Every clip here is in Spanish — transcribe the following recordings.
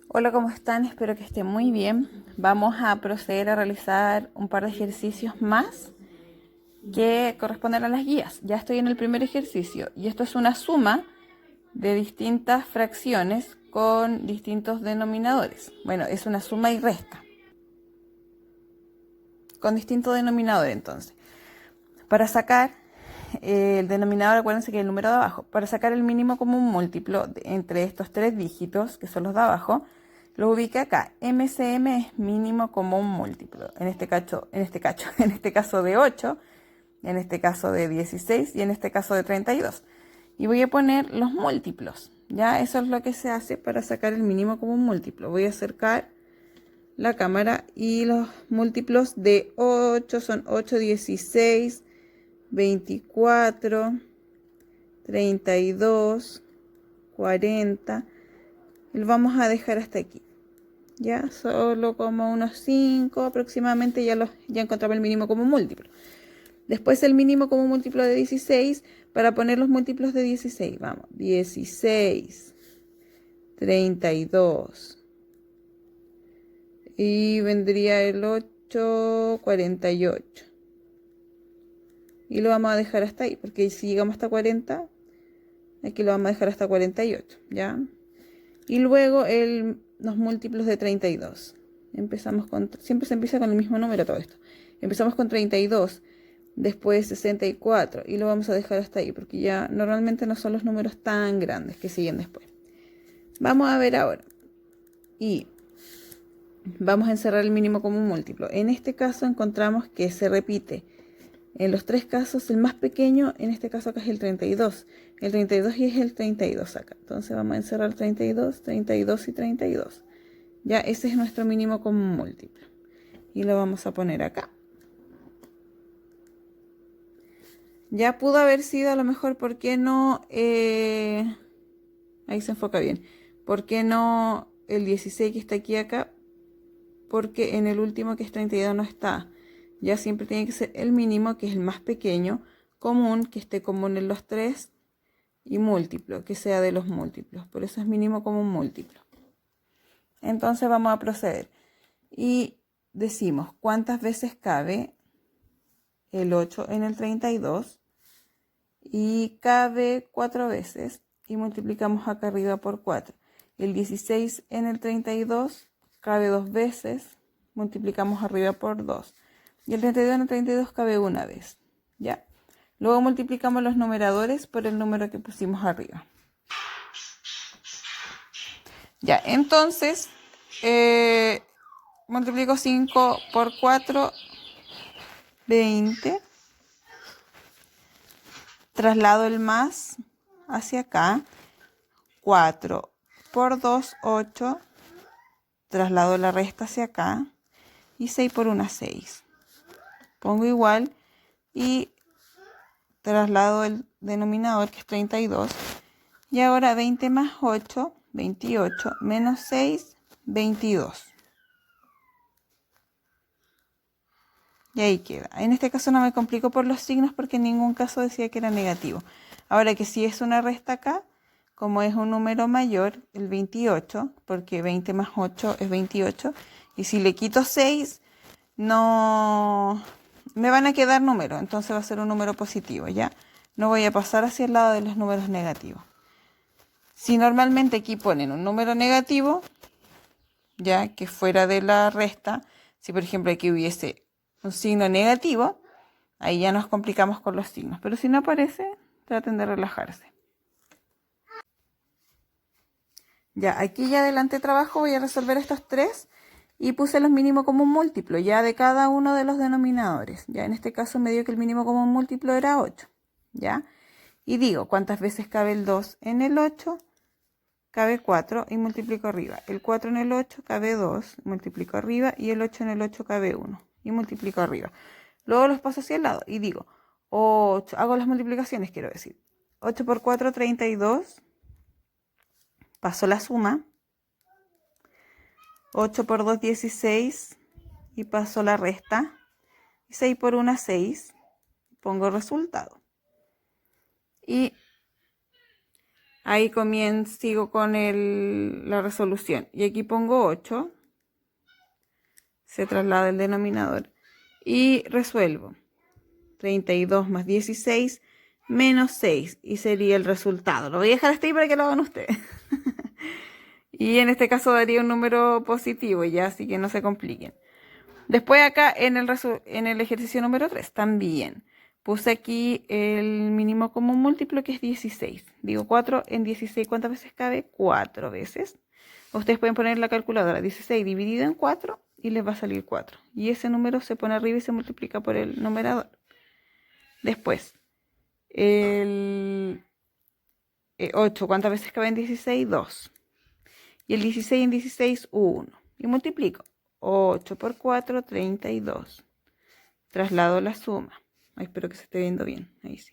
Hola, ¿cómo están? Espero que estén muy bien. Vamos a proceder a realizar un par de ejercicios más que corresponden a las guías. Ya estoy en el primer ejercicio y esto es una suma de distintas fracciones con distintos denominadores. Bueno, es una suma y resta con distinto denominador entonces. Para sacar el denominador, acuérdense que es el número de abajo. Para sacar el mínimo común múltiplo entre estos tres dígitos, que son los de abajo, lo ubica acá. MCM es mínimo común múltiplo. En este caso de 8, en este caso de 16 y en este caso de 32. Y voy a poner los múltiplos. Ya, eso es lo que se hace para sacar el mínimo común múltiplo. Voy a acercar la cámara y los múltiplos de 8 son 8, 16, 24, 32, 40. Lo vamos a dejar hasta aquí. Ya, solo como unos 5 aproximadamente ya encontramos el mínimo como múltiplo. Después el mínimo como múltiplo de 16 para poner los múltiplos de 16. Vamos, 16, 32. Y vendría el 8, 48. Y lo vamos a dejar hasta ahí, porque si llegamos hasta 40, aquí lo vamos a dejar hasta 48, ¿ya? Y luego los múltiplos de 32. Siempre se empieza con el mismo número todo esto. Empezamos con 32, después 64, y lo vamos a dejar hasta ahí, porque ya normalmente no son los números tan grandes que siguen después. Vamos a ver ahora. Y vamos a encerrar el mínimo común múltiplo. En este caso encontramos que se repite. En los tres casos, el más pequeño, en este caso acá es el 32. El 32 y es el 32 acá. Entonces vamos a encerrar 32, 32 y 32. Ya ese es nuestro mínimo común múltiplo. Y lo vamos a poner acá. Ya pudo haber sido a lo mejor, ¿por qué no? Ahí se enfoca bien. ¿Por qué no el 16 que está aquí acá? Porque en el último que es 32 no está. Ya siempre tiene que ser el mínimo, que es el más pequeño, común, que esté común en los tres, y múltiplo, que sea de los múltiplos. Por eso es mínimo común múltiplo. Entonces vamos a proceder. Y decimos cuántas veces cabe el 8 en el 32. Y cabe 4 veces. Y multiplicamos acá arriba por 4. El 16 en el 32 cabe 2 veces. Multiplicamos arriba por 2. Y el 32 en el 32 cabe una vez. ¿Ya? Luego multiplicamos los numeradores por el número que pusimos arriba. Ya, entonces multiplico 5 por 4, 20. Traslado el más hacia acá. 4 por 2, 8. Traslado la resta hacia acá. Y 6 por 1, 6. Pongo igual y traslado el denominador, que es 32. Y ahora 20 más 8, 28, menos 6, 22. Y ahí queda. En este caso no me complico por los signos porque en ningún caso decía que era negativo. Ahora que si es una resta acá, como es un número mayor, el 28, porque 20 más 8 es 28, y si le quito 6, no me van a quedar números, entonces va a ser un número positivo, ¿ya? No voy a pasar hacia el lado de los números negativos. Si normalmente aquí ponen un número negativo, ya que fuera de la resta, si por ejemplo aquí hubiese un signo negativo, ahí ya nos complicamos con los signos. Pero si no aparece, traten de relajarse. Ya, aquí ya adelante trabajo, voy a resolver estos tres y puse los mínimo común múltiplo ya de cada uno de los denominadores. Ya en este caso me dio que el mínimo común múltiplo era 8, ¿ya? Y digo, ¿cuántas veces cabe el 2 en el 8? Cabe 4 y multiplico arriba. El 4 en el 8 cabe 2, multiplico arriba, y el 8 en el 8 cabe 1 y multiplico arriba. Luego los paso hacia el lado y digo, 8, hago las multiplicaciones, quiero decir. 8 por 4, 32. Paso la suma. 8 por 2, 16. Y paso la resta. Y 6 por 1, 6. Pongo resultado. Y Ahí sigo con la resolución. Y aquí pongo 8. Se traslada el denominador. Y resuelvo. 32 más 16 menos 6. Y sería el resultado. Lo voy a dejar hasta ahí para que lo hagan ustedes. Y en este caso daría un número positivo ya, así que no se compliquen. Después acá en el ejercicio número 3 también puse aquí el mínimo común múltiplo, que es 16. Digo 4 en 16, ¿cuántas veces cabe? 4 veces. Ustedes pueden poner la calculadora 16 dividido en 4 y les va a salir 4. Y ese número se pone arriba y se multiplica por el numerador. Después, el 8, ¿cuántas veces cabe en 16? 2. Y el 16 en 16, 1. Y multiplico. 8 por 4, 32. Traslado la suma. Ay, espero que se esté viendo bien. Ahí sí.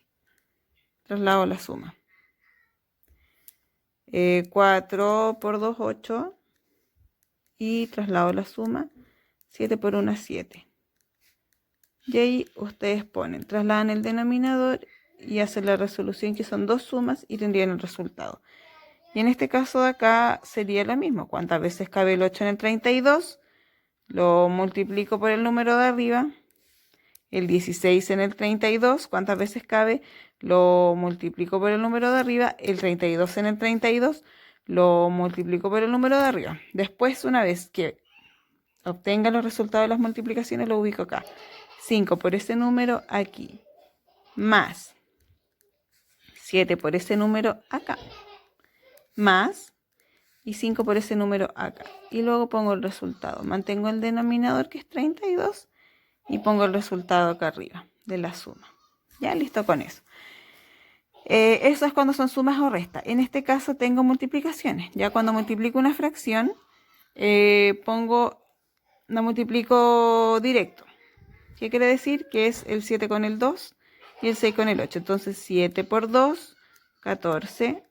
Traslado la suma. 4 por 2, 8. Y traslado la suma. 7 por 1, 7. Y ahí ustedes ponen, trasladan el denominador y hacen la resolución, que son 2 sumas, y tendrían el resultado. Y en este caso de acá sería lo mismo. ¿Cuántas veces cabe el 8 en el 32? Lo multiplico por el número de arriba. El 16 en el 32, ¿cuántas veces cabe? Lo multiplico por el número de arriba. El 32 en el 32, lo multiplico por el número de arriba. Después, una vez que obtenga los resultados de las multiplicaciones, lo ubico acá. 5 por ese número aquí, más 7 por ese número acá, más y 5 por ese número acá. Y luego pongo el resultado. Mantengo el denominador, que es 32, y pongo el resultado acá arriba de la suma. Ya, listo con eso. Eso es cuando son sumas o restas. En este caso tengo multiplicaciones. Ya cuando multiplico una fracción, la multiplico directo. ¿Qué quiere decir? Que es el 7 con el 2 y el 6 con el 8. Entonces 7 por 2, 14.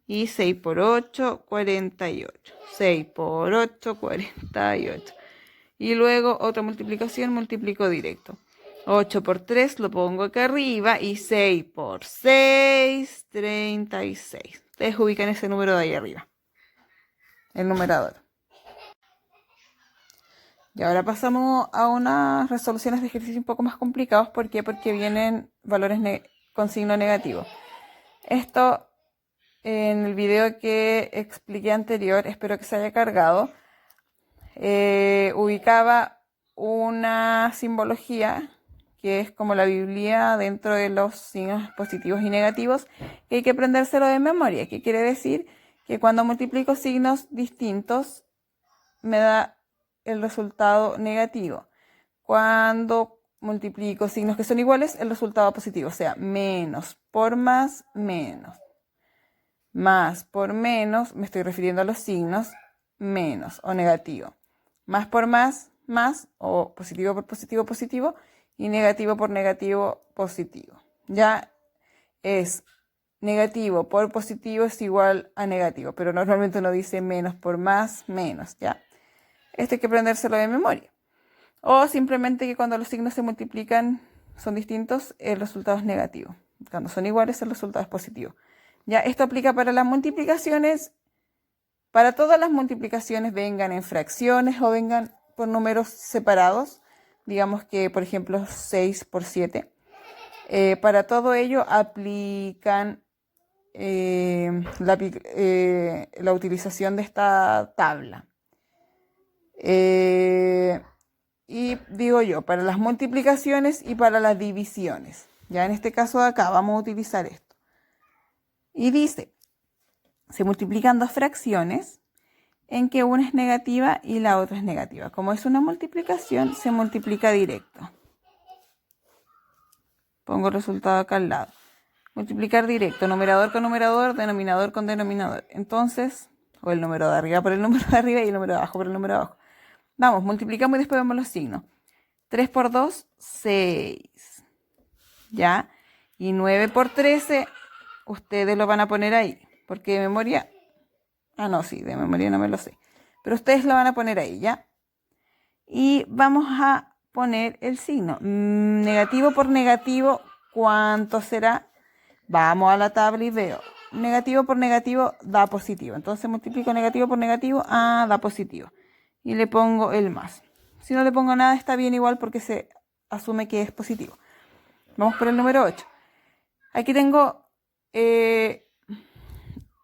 Y 6 por 8, 48. 6 por 8, 48. Y luego otra multiplicación, multiplico directo. 8 por 3 lo pongo acá arriba. Y 6 por 6, 36. Ustedes ubican ese número de ahí arriba. El numerador. Y ahora pasamos a unas resoluciones de ejercicios un poco más complicados. ¿Por qué? Porque vienen valores con signo negativo. Esto en el video que expliqué anterior, espero que se haya cargado, ubicaba una simbología que es como la Biblia dentro de los signos positivos y negativos, que hay que aprendérselo de memoria. ¿Qué quiere decir? Que cuando multiplico signos distintos me da el resultado negativo. Cuando multiplico signos que son iguales, el resultado positivo. O sea, menos por más, menos. Más por menos, me estoy refiriendo a los signos, menos o negativo. Más por más, más, o positivo por positivo, positivo. Y negativo por negativo, positivo. Ya es negativo por positivo es igual a negativo, pero normalmente uno dice menos por más, menos, ¿ya? Esto hay que aprendérselo de memoria. O simplemente que cuando los signos se multiplican son distintos, el resultado es negativo. Cuando son iguales, el resultado es positivo. Ya, esto aplica para las multiplicaciones. Para todas las multiplicaciones, vengan en fracciones o vengan por números separados. Digamos que, por ejemplo, 6 por 7. Para todo ello aplican la utilización de esta tabla. Y digo yo, para las multiplicaciones y para las divisiones. Ya en este caso de acá vamos a utilizar esto. Y dice, se multiplican dos fracciones en que una es negativa y la otra es negativa. Como es una multiplicación, se multiplica directo. Pongo el resultado acá al lado. Multiplicar directo, numerador con numerador, denominador con denominador. Entonces, o el número de arriba por el número de arriba y el número de abajo por el número de abajo. Vamos, multiplicamos y después vemos los signos. 3 por 2, 6. ¿Ya? Y 9 por 13, ustedes lo van a poner ahí. Porque de memoria... Ah, no, sí, de memoria no me lo sé. Pero ustedes lo van a poner ahí, ¿ya? Y vamos a poner el signo. Negativo por negativo, ¿cuánto será? Vamos a la tabla y veo. negativo por negativo da positivo. Entonces multiplico negativo por negativo, da positivo. Y le pongo el más. Si no le pongo nada está bien igual porque se asume que es positivo. Vamos por el número 8. Aquí tengo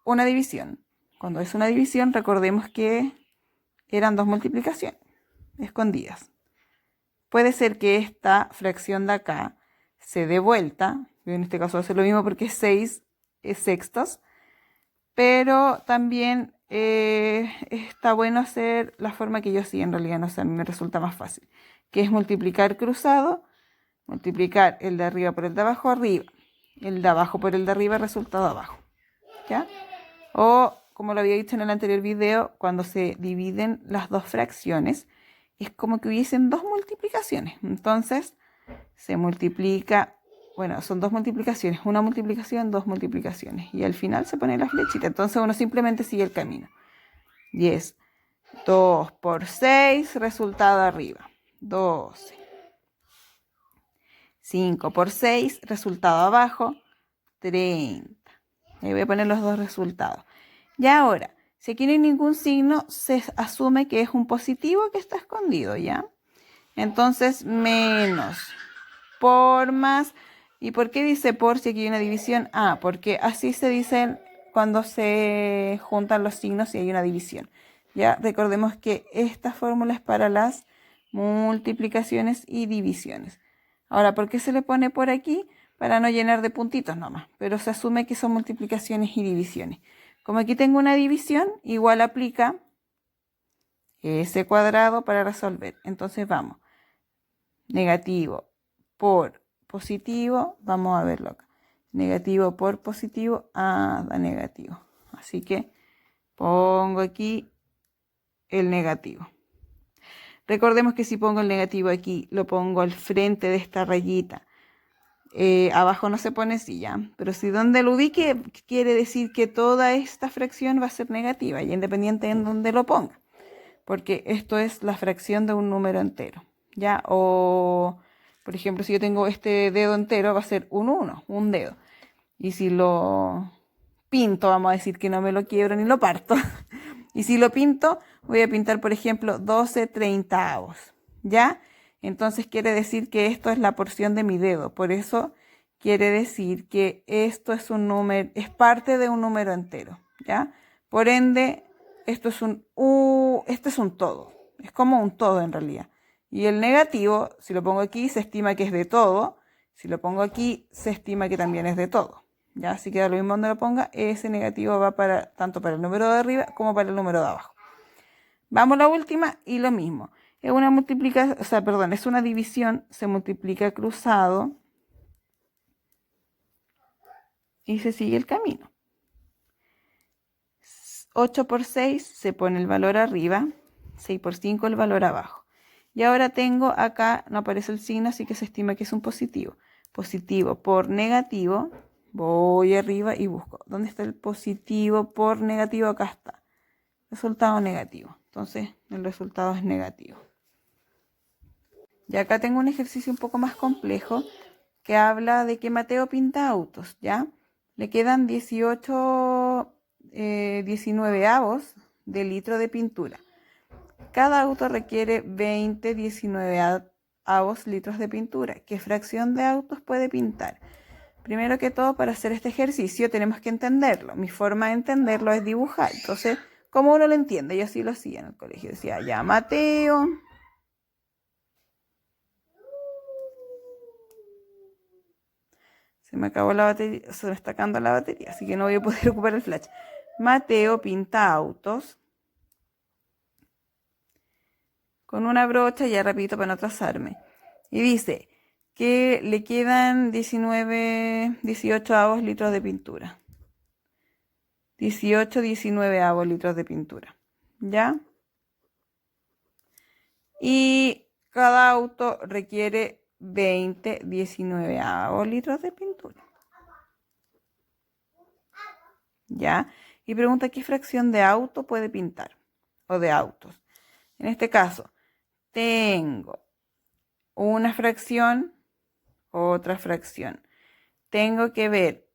una división. Cuando es una división, recordemos que eran dos multiplicaciones escondidas. Puede ser que esta fracción de acá se dé vuelta. En este caso hace lo mismo porque es 6 sextos. Pero también está bueno hacer la forma que yo sí en realidad, no sé, a mí me resulta más fácil. Que es multiplicar cruzado, multiplicar el de arriba por el de abajo, arriba. El de abajo por el de arriba, resultado abajo. ¿Ya? O, como lo había dicho en el anterior video, cuando se dividen las dos fracciones, es como que hubiesen dos multiplicaciones. Entonces, se multiplica, bueno, son dos multiplicaciones, una multiplicación, dos multiplicaciones. Y al final se pone la flechita. Entonces uno simplemente sigue el camino. Y es 2 por 6, resultado arriba, 12. 5 por 6, resultado abajo, 30. Ahí voy a poner los dos resultados. Y ahora, si aquí no hay ningún signo, se asume que es un positivo que está escondido, ¿ya? Entonces, menos por más. ¿Y por qué dice por si aquí hay una división? Porque así se dicen cuando se juntan los signos y hay una división. Ya recordemos que esta fórmula es para las multiplicaciones y divisiones. Ahora, ¿por qué se le pone por aquí? Para no llenar de puntitos nomás, pero se asume que son multiplicaciones y divisiones. Como aquí tengo una división, igual aplica ese cuadrado para resolver. Entonces vamos, negativo por positivo, vamos a verlo acá. Negativo por positivo, da negativo. Así que pongo aquí el negativo. Recordemos que si pongo el negativo aquí, lo pongo al frente de esta rayita. Abajo no se pone así, ¿ya? Pero si donde lo ubique, quiere decir que toda esta fracción va a ser negativa, y independiente en donde lo ponga. Porque esto es la fracción de un número entero, ¿ya? O, por ejemplo, si yo tengo este dedo entero, va a ser un 1, un dedo. Y si lo pinto, vamos a decir que no me lo quiebro ni lo parto. Y si lo pinto, voy a pintar, por ejemplo, 12/30, ¿ya? Entonces quiere decir que esto es la porción de mi dedo. Por eso quiere decir que esto es un número, es parte de un número entero, ¿ya? Por ende, esto es este es un todo. Es como un todo en realidad. Y el negativo, si lo pongo aquí, se estima que es de todo. Si lo pongo aquí, se estima que también es de todo. ¿Ya? Así que da lo mismo donde lo ponga, ese negativo va tanto para el número de arriba como para el número de abajo. Vamos a la última y lo mismo. Es una multiplicación, es una división, se multiplica cruzado y se sigue el camino. 8 por 6 se pone el valor arriba, 6 por 5 el valor abajo. Y ahora tengo acá, no aparece el signo, así que se estima que es un positivo. Positivo por negativo, voy arriba y busco. ¿Dónde está el positivo por negativo? Acá está. Resultado negativo. Entonces, el resultado es negativo. Y acá tengo un ejercicio un poco más complejo que habla de que Mateo pinta autos, ¿ya? Le quedan 18 19avos de litro de pintura. Cada auto requiere 20 19avos litros de pintura. ¿Qué fracción de autos puede pintar? Primero que todo, para hacer este ejercicio tenemos que entenderlo. Mi forma de entenderlo es dibujar. Entonces, ¿cómo uno lo entiende? Yo así lo hacía en el colegio. Decía, ya Mateo se me acabó la batería, se me está acabando la batería, así que no voy a poder ocupar el flash. Mateo pinta autos con una brocha, ya repito para no atrasarme. Y dice que le quedan 18 litros de pintura. 19 litros de pintura. ¿Ya? Y cada auto requiere 20 19 litros de pintura. ¿Ya? Y pregunta qué fracción de auto puede pintar o de autos. En este caso, tengo una fracción, otra fracción. Tengo que ver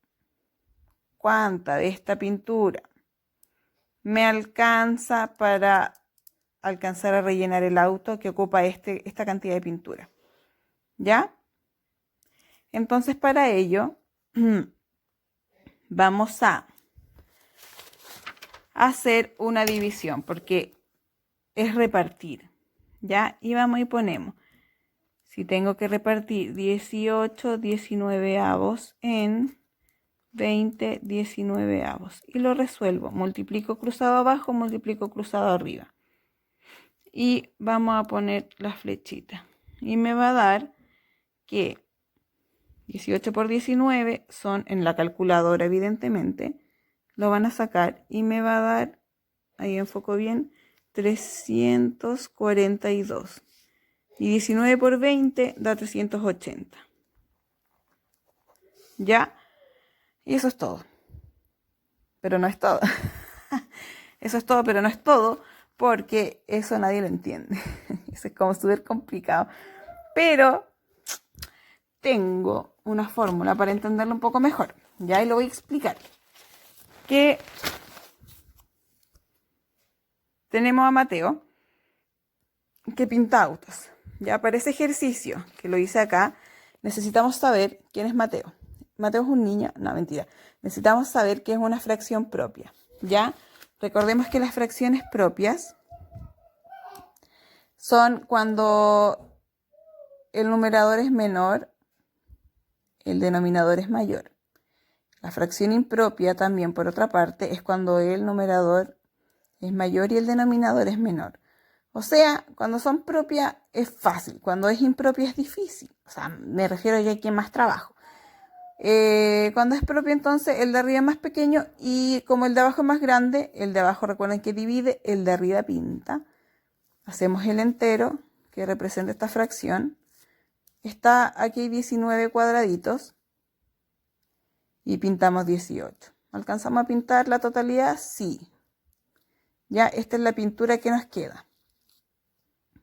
cuánta de esta pintura me alcanza para alcanzar a rellenar el auto que ocupa esta cantidad de pintura. ¿Ya? Entonces para ello vamos a hacer una división porque es repartir. ¿Ya? Y vamos y ponemos, si tengo que repartir 18 19avos en 20 19avos y lo resuelvo, multiplico cruzado abajo, multiplico cruzado arriba y vamos a poner la flechita y me va a dar que 18 por 19 son, en la calculadora evidentemente, lo van a sacar y me va a dar, ahí enfoco bien, 342. Y 19 por 20 da 380. ¿Ya? Y eso es todo. Pero no es todo. Eso es todo, pero no es todo, porque eso nadie lo entiende. Eso es como súper complicado. Pero tengo una fórmula para entenderlo un poco mejor. Ya, y lo voy a explicar. Que tenemos a Mateo, que pinta autos. Ya, para ese ejercicio que lo hice acá, necesitamos saber quién es Mateo. Mateo es un niño, no, mentira. Necesitamos saber qué es una fracción propia. Ya, recordemos que las fracciones propias son cuando el numerador es menor, el denominador es mayor. La fracción impropia también, por otra parte, es cuando el numerador es mayor y el denominador es menor. O sea, cuando son propias es fácil, cuando es impropia es difícil. O sea, me refiero ya aquí a más trabajo. Cuando es propia, entonces el de arriba es más pequeño y como el de abajo es más grande, el de abajo recuerden que divide, el de arriba pinta. Hacemos el entero que representa esta fracción. Está aquí 19 cuadraditos y pintamos 18. ¿Alcanzamos a pintar la totalidad? Sí. Ya, esta es la pintura que nos queda.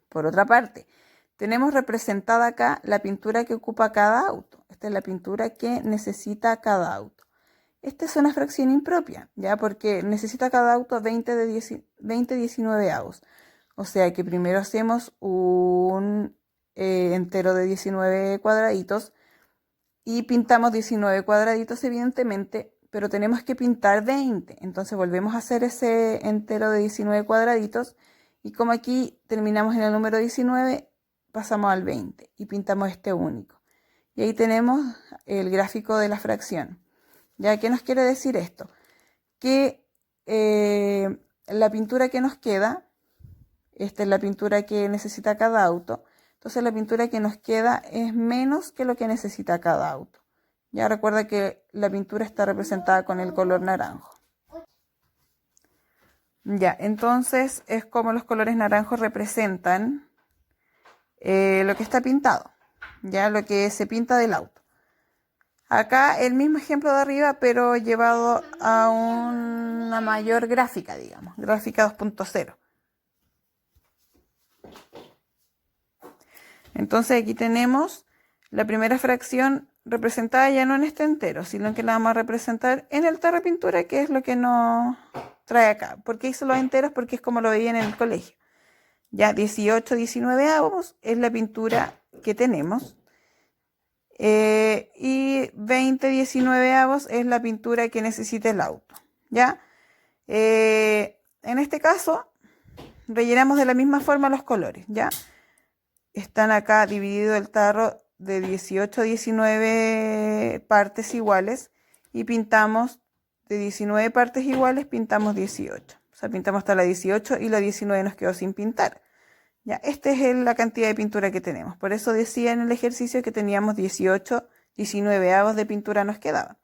Por otra parte, tenemos representada acá la pintura que ocupa cada auto. Esta es la pintura que necesita cada auto. Esta es una fracción impropia, ¿ya? Porque necesita cada auto 20 19avos. O sea que primero hacemos un entero de 19 cuadraditos y pintamos 19 cuadraditos evidentemente, pero tenemos que pintar 20. Entonces volvemos a hacer ese entero de 19 cuadraditos. Y como aquí terminamos en el número 19, pasamos al 20 y pintamos este único. Y ahí tenemos el gráfico de la fracción. ¿Ya? ¿Qué nos quiere decir esto? Que la pintura que nos queda, esta es la pintura que necesita cada auto, entonces la pintura que nos queda es menos que lo que necesita cada auto. Ya recuerda que la pintura está representada con el color naranjo. Ya, entonces es como los colores naranjos representan lo que está pintado, ya lo que se pinta del auto. Acá el mismo ejemplo de arriba, pero llevado a una mayor gráfica, digamos, gráfica 2.0. Entonces aquí tenemos la primera fracción representada ya no en este entero, sino que la vamos a representar en el tarro de pintura, que es lo que nos trae acá. ¿Por qué hice los enteros? Porque es como lo veían en el colegio. Ya 18 19avos es la pintura que tenemos. Y 20 19avos es la pintura que necesita el auto. ¿Ya? En este caso, rellenamos de la misma forma los colores. ¿Ya? Están acá dividido el tarro de 18 a 19 partes iguales y pintamos de 19 partes iguales, pintamos 18. O sea, pintamos hasta la 18 y la 19 nos quedó sin pintar. Ya, esta es la cantidad de pintura que tenemos. Por eso decía en el ejercicio que teníamos 18 19avos de pintura nos quedaba.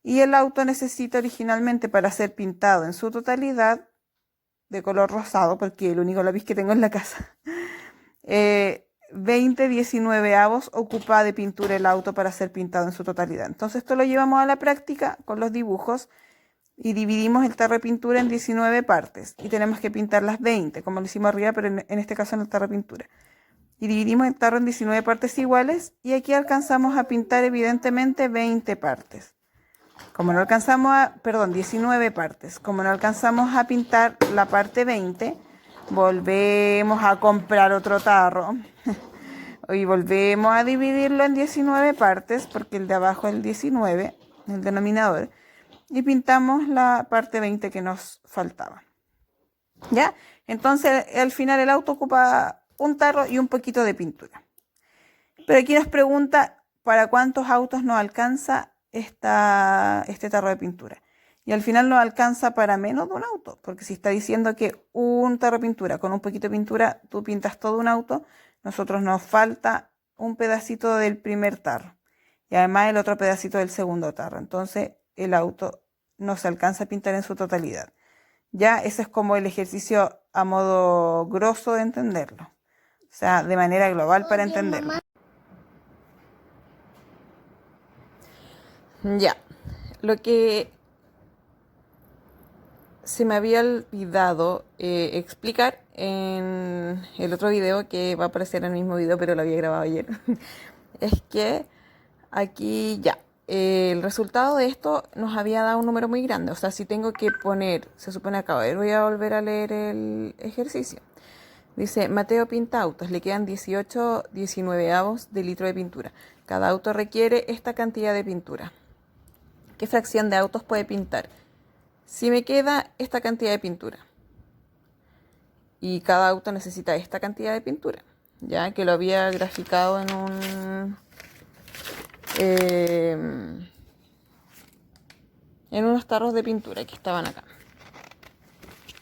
Y el auto necesita originalmente para ser pintado en su totalidad de color rosado, porque el único lápiz que tengo en la casa. 20 19avos ocupa de pintura el auto para ser pintado en su totalidad. Entonces esto lo llevamos a la práctica con los dibujos y dividimos el tarro de pintura en 19 partes y tenemos que pintar las 20, como lo hicimos arriba, pero en este caso en el tarro de pintura. Y dividimos el tarro en 19 partes iguales y aquí alcanzamos a pintar evidentemente 20 partes. Como no alcanzamos a, perdón, 19 partes. Como no alcanzamos a pintar la parte 20, volvemos a comprar otro tarro y volvemos a dividirlo en 19 partes, porque el de abajo es el 19, el denominador, y pintamos la parte 20 que nos faltaba. ¿Ya? Entonces, al final el auto ocupa un tarro y un poquito de pintura. Pero aquí nos pregunta para cuántos autos nos alcanza este tarro de pintura. Y al final nos alcanza para menos de un auto, porque si está diciendo que un tarro de pintura con un poquito de pintura, tú pintas todo un auto, nosotros nos falta un pedacito del primer tarro y además el otro pedacito del segundo tarro. Entonces el auto no se alcanza a pintar en su totalidad. Ya ese es como el ejercicio a modo grosso de entenderlo. O sea, de manera global para entenderlo. Ya, lo que se me había olvidado explicar en el otro video que va a aparecer en el mismo video, pero lo había grabado ayer, es que aquí ya, el resultado de esto nos había dado un número muy grande. O sea, si tengo que poner, se supone acá, a ver, voy a volver a leer el ejercicio. Dice, Mateo pinta autos, le quedan 18 19avos de litro de pintura. Cada auto requiere esta cantidad de pintura. ¿Qué fracción de autos puede pintar? Si me queda esta cantidad de pintura y cada auto necesita esta cantidad de pintura, ya que lo había graficado en unos tarros de pintura que estaban acá,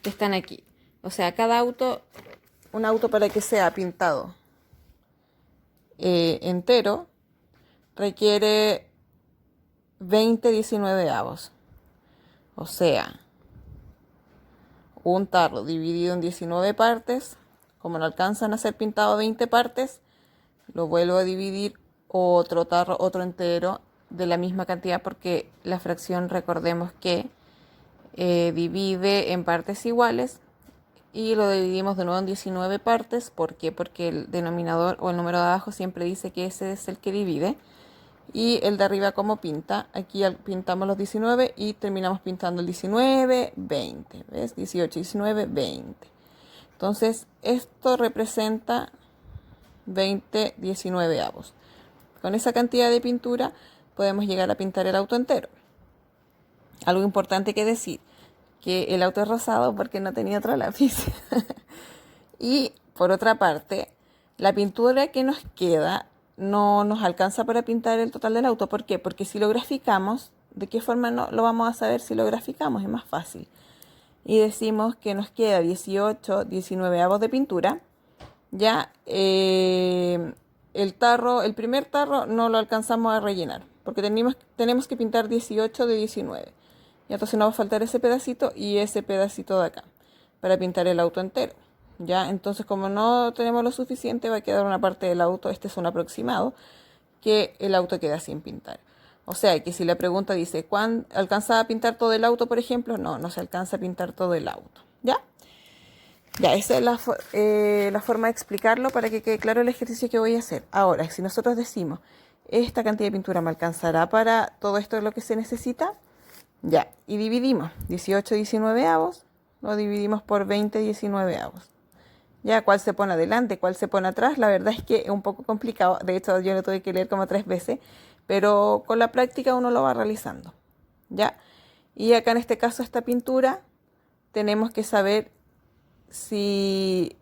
que están aquí. O sea, cada auto, un auto para que sea pintado entero requiere 20 19avos. O sea, un tarro dividido en 19 partes, como no alcanzan a ser pintado 20 partes, lo vuelvo a dividir otro tarro, otro entero, de la misma cantidad, porque la fracción, recordemos que divide en partes iguales, y lo dividimos de nuevo en 19 partes. ¿Por qué? Porque el denominador o el número de abajo siempre dice que ese es el que divide. Y el de arriba como pinta, aquí pintamos los 19 y terminamos pintando el 19, 20, ¿ves? 18, 19, 20. Entonces esto representa 20 19avos. Con esa cantidad de pintura podemos llegar a pintar el auto entero. Algo importante que decir, que el auto es rosado porque no tenía otro lápiz. Y por otra parte, la pintura que nos queda no nos alcanza para pintar el total del auto. ¿Por qué? Porque si lo graficamos, ¿de qué forma no lo vamos a saber si lo graficamos? Es más fácil. Y decimos que nos queda 18 19avos de pintura. Ya el primer tarro no lo alcanzamos a rellenar, porque tenemos que pintar 18 de 19. Y entonces nos va a faltar ese pedacito y ese pedacito de acá para pintar el auto entero. Ya, entonces como no tenemos lo suficiente, va a quedar una parte del auto, este es un aproximado, que el auto queda sin pintar. O sea que si la pregunta dice, ¿alcanza a pintar todo el auto, por ejemplo? No, no se alcanza a pintar todo el auto. ¿Ya? Ya, esa es la forma de explicarlo para que quede claro el ejercicio que voy a hacer. Ahora, si nosotros decimos, esta cantidad de pintura me alcanzará para todo esto de lo que se necesita, ya, y dividimos 18 19avos, lo dividimos por 20 19avos. Ya, cuál se pone adelante, cuál se pone atrás, la verdad es que es un poco complicado. De hecho, yo lo tuve que leer como 3 veces, pero con la práctica uno lo va realizando. Ya, y acá en este caso esta pintura tenemos que saber si,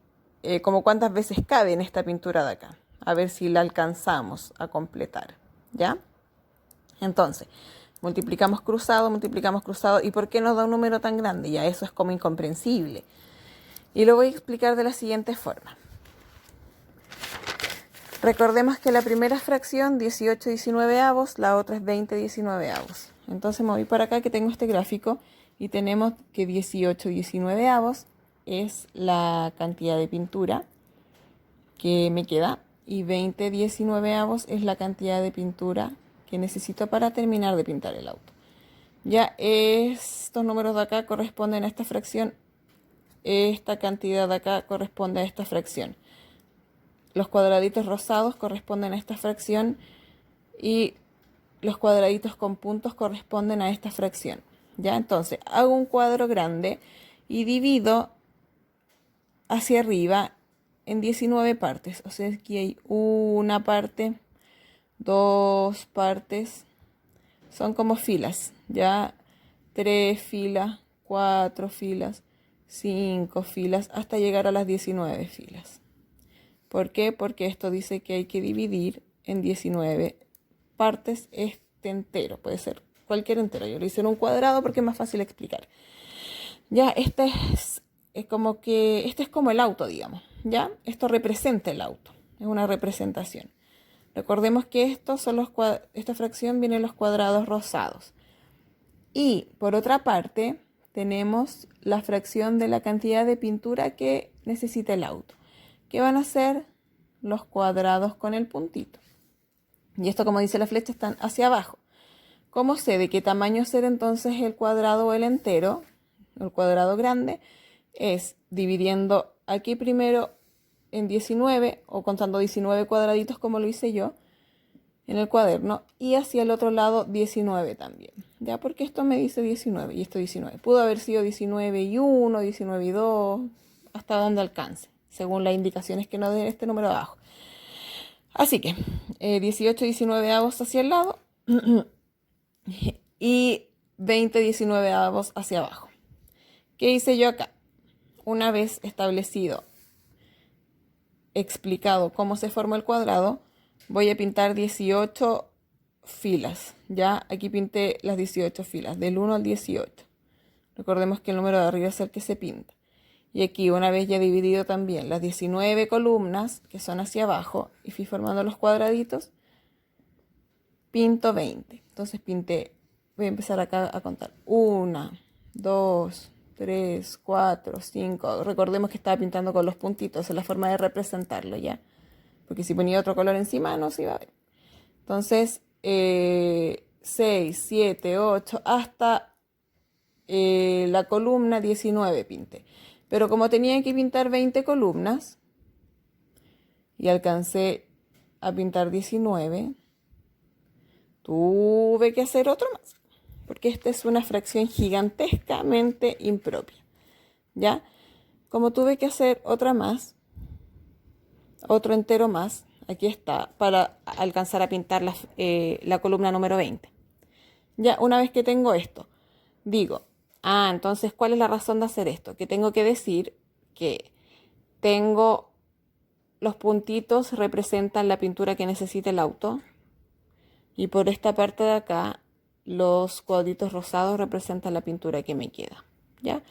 como cuántas veces cabe en esta pintura de acá, a ver si la alcanzamos a completar. ¿Ya? Entonces, multiplicamos cruzado, ¿y por qué nos da un número tan grande? Ya eso es como incomprensible. Y lo voy a explicar de la siguiente forma. Recordemos que la primera fracción 18 19avos, la otra es 20 19avos. Entonces me voy para acá que tengo este gráfico y tenemos que 18 19avos es la cantidad de pintura que me queda y 20 19avos es la cantidad de pintura que necesito para terminar de pintar el auto. Ya estos números de acá corresponden a esta fracción, esta cantidad de acá corresponde a esta fracción. Los cuadraditos rosados corresponden a esta fracción y los cuadraditos con puntos corresponden a esta fracción. ¿Ya? Entonces, hago un cuadro grande y divido hacia arriba en 19 partes. O sea, aquí hay una parte, dos partes, son como filas, ¿ya? 3 filas, 4 filas, 5 filas, hasta llegar a las 19 filas. ¿Por qué? Porque esto dice que hay que dividir en 19 partes este entero. Puede ser cualquier entero. Yo lo hice en un cuadrado porque es más fácil explicar. Ya, este es como el auto, digamos. ¿Ya? Esto representa el auto. Es una representación. Recordemos que esta fracción viene en los cuadrados rosados. Y por otra parte, tenemos la fracción de la cantidad de pintura que necesita el auto, que van a ser los cuadrados con el puntito. Y esto, como dice la flecha, están hacia abajo. ¿Cómo sé de qué tamaño será entonces el cuadrado o el entero? El cuadrado grande es dividiendo aquí primero en 19 o contando 19 cuadraditos como lo hice yo en el cuaderno, y hacia el otro lado 19 también, ya, porque esto me dice 19 y esto 19. Pudo haber sido 19 y 1, 19 y 2, hasta donde alcance, según las indicaciones que nos dé este número de abajo. Así que 18 19 avos hacia el lado y 20 19 avos hacia abajo. ¿Qué hice yo acá? Una vez establecido, explicado cómo se forma el cuadrado, voy a pintar 18 filas. Ya aquí pinté las 18 filas, del 1 al 18. Recordemos que el número de arriba es el que se pinta. Y aquí, una vez ya dividido también las 19 columnas que son hacia abajo y fui formando los cuadraditos, pinto 20. Entonces voy a empezar acá a contar. 1, 2, 3, 4, 5. Recordemos que estaba pintando con los puntitos, es la forma de representarlo, ¿ya? Porque si ponía otro color encima no se iba a ver. Entonces, 6, 7, 8, hasta la columna 19 pinté. Pero como tenía que pintar 20 columnas y alcancé a pintar 19, tuve que hacer otro más. Porque esta es una fracción gigantescamente impropia. ¿Ya? Como tuve que hacer otra más, otro entero más, aquí está, para alcanzar a pintar la columna número 20. Ya, una vez que tengo esto, digo, entonces, ¿cuál es la razón de hacer esto? Que tengo que decir que tengo los puntitos representan la pintura que necesita el auto, y por esta parte de acá los cuadritos rosados representan la pintura que me queda, ¿ya?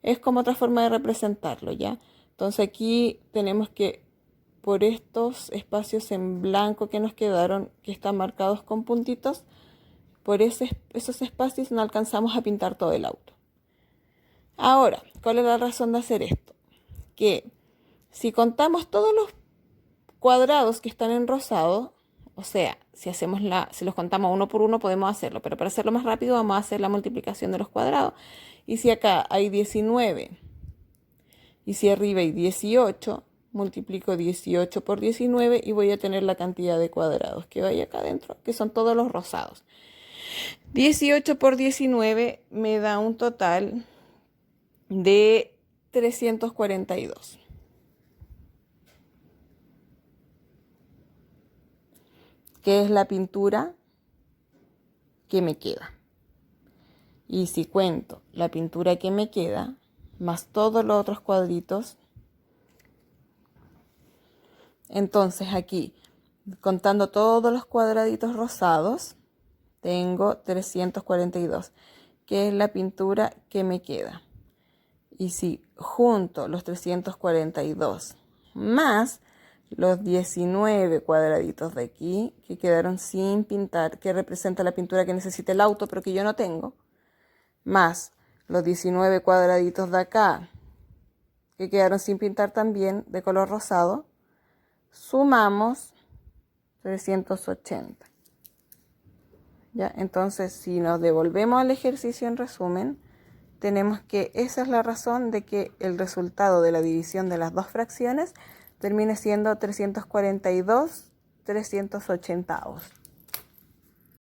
Es como otra forma de representarlo, ¿ya? Entonces aquí tenemos que, por estos espacios en blanco que nos quedaron, que están marcados con puntitos, por esos espacios no alcanzamos a pintar todo el auto. Ahora, ¿cuál es la razón de hacer esto? Que si contamos todos los cuadrados que están en rosado, o sea, si los contamos uno por uno podemos hacerlo, pero para hacerlo más rápido vamos a hacer la multiplicación de los cuadrados. Y si acá hay 19 y si arriba hay 18, multiplico 18 por 19 y voy a tener la cantidad de cuadrados que hay acá adentro, que son todos los rosados. 18 por 19 me da un total de 342. Que es la pintura que me queda. Y si cuento la pintura que me queda, más todos los otros cuadritos, entonces aquí, contando todos los cuadraditos rosados, tengo 342, que es la pintura que me queda. Y si junto los 342 más los 19 cuadraditos de aquí que quedaron sin pintar, que representa la pintura que necesita el auto pero que yo no tengo, más los 19 cuadraditos de acá que quedaron sin pintar también de color rosado, sumamos 380. ¿Ya? Entonces, si nos devolvemos al ejercicio en resumen, tenemos que esa es la razón de que el resultado de la división de las dos fracciones termine siendo 342 380avos.